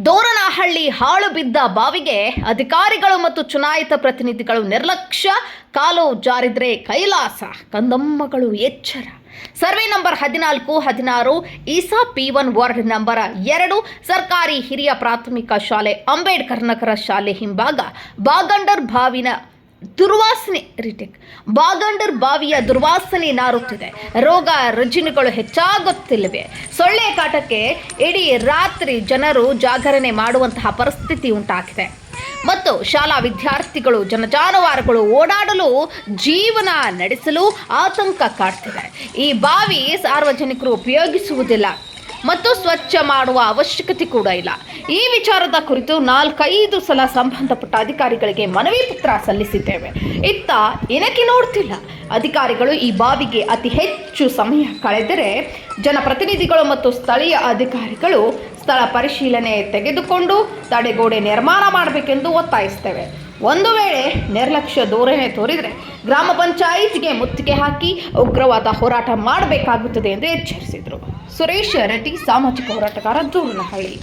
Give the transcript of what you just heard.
ದೋರನಹಳ್ಳಿ ಹಾಳು ಬಿದ್ದ ಬಾವಿಗೆ ಅಧಿಕಾರಿಗಳು ಮತ್ತು ಚುನಾಯಿತ ಪ್ರತಿನಿಧಿಗಳು ನಿರ್ಲಕ್ಷ್ಯ, ಕಾಲು ಜಾರಿದ್ರೆ ಕೈಲಾಸ. ಕಂದಮ್ಮಗಳು ಎಚ್ಚರ. Survey number 14-16 Isa P1 ward number 2 ಸರ್ಕಾರಿ ಹಿರಿಯ ಪ್ರಾಥಮಿಕ ಶಾಲೆ ಅಂಬೇಡ್ಕರ್ ನಗರ ಶಾಲೆ ಹಿಂಭಾಗ ಬಾಗಂಡರ್ ಬಾವಿಯ ದುರ್ವಾಸನೆ ನಾರುತ್ತಿದೆ. ರೋಗ ರುಜಿನಗಳು ಹೆಚ್ಚಾಗುತ್ತಿವೆ. ಸೊಳ್ಳೆ ಕಾಟಕ್ಕೆ ಇಡೀ ರಾತ್ರಿ ಜನರು ಜಾಗರಣೆ ಮಾಡುವಂತಹ ಪರಿಸ್ಥಿತಿ ಉಂಟಾಗಿದೆ ಮತ್ತು ಶಾಲಾ ವಿದ್ಯಾರ್ಥಿಗಳು ಜಾನುವಾರುಗಳು ಓಡಾಡಲು ಜೀವನ ನಡೆಸಲು ಆತಂಕ ಕಾಡ್ತಿದೆ. ಈ ಬಾವಿ ಸಾರ್ವಜನಿಕರು ಉಪಯೋಗಿಸುವುದಿಲ್ಲ ಮತ್ತು ಸ್ವಚ್ಛ ಮಾಡುವ ಅವಶ್ಯಕತೆ ಕೂಡ ಇಲ್ಲ. ಈ ವಿಚಾರದ ಕುರಿತು 4-5 ಸಲ ಸಂಬಂಧಪಟ್ಟ ಅಧಿಕಾರಿಗಳಿಗೆ ಮನವಿ ಪತ್ರ ಸಲ್ಲಿಸಿದ್ದೇವೆ. ಇತ್ತ ಏನಕ್ಕೆ ನೋಡ್ತಿಲ್ಲ. ಅಧಿಕಾರಿಗಳು ಈ ಬಾವಿಗೆ ಅತಿ ಹೆಚ್ಚು ಸಮಯ ಕಳೆದರೆ ಜನಪ್ರತಿನಿಧಿಗಳು ಮತ್ತು ಸ್ಥಳೀಯ ಅಧಿಕಾರಿಗಳು ಸ್ಥಳ ಪರಿಶೀಲನೆ ತೆಗೆದುಕೊಂಡು ತಡೆಗೋಡೆ ನಿರ್ಮಾಣ ಮಾಡಬೇಕೆಂದು ಒತ್ತಾಯಿಸ್ತೇವೆ. ಒಂದು ವೇಳೆ ನಿರ್ಲಕ್ಷ್ಯ ಧೋರಣೆ ತೋರಿದರೆ ಗ್ರಾಮ ಪಂಚಾಯಿತಿಗೆ ಮುತ್ತಿಗೆ ಹಾಕಿ ಉಗ್ರವಾದ ಹೋರಾಟ ಮಾಡಬೇಕಾಗುತ್ತದೆ ಎಂದು ಎಚ್ಚರಿಸಿದರು. ಸುರೇಶ್ ರೆಡ್ಡಿ, ಸಾಮಾಜಿಕ ಹೋರಾಟಗಾರ, ದೋರನಹಳ್ಳಿ.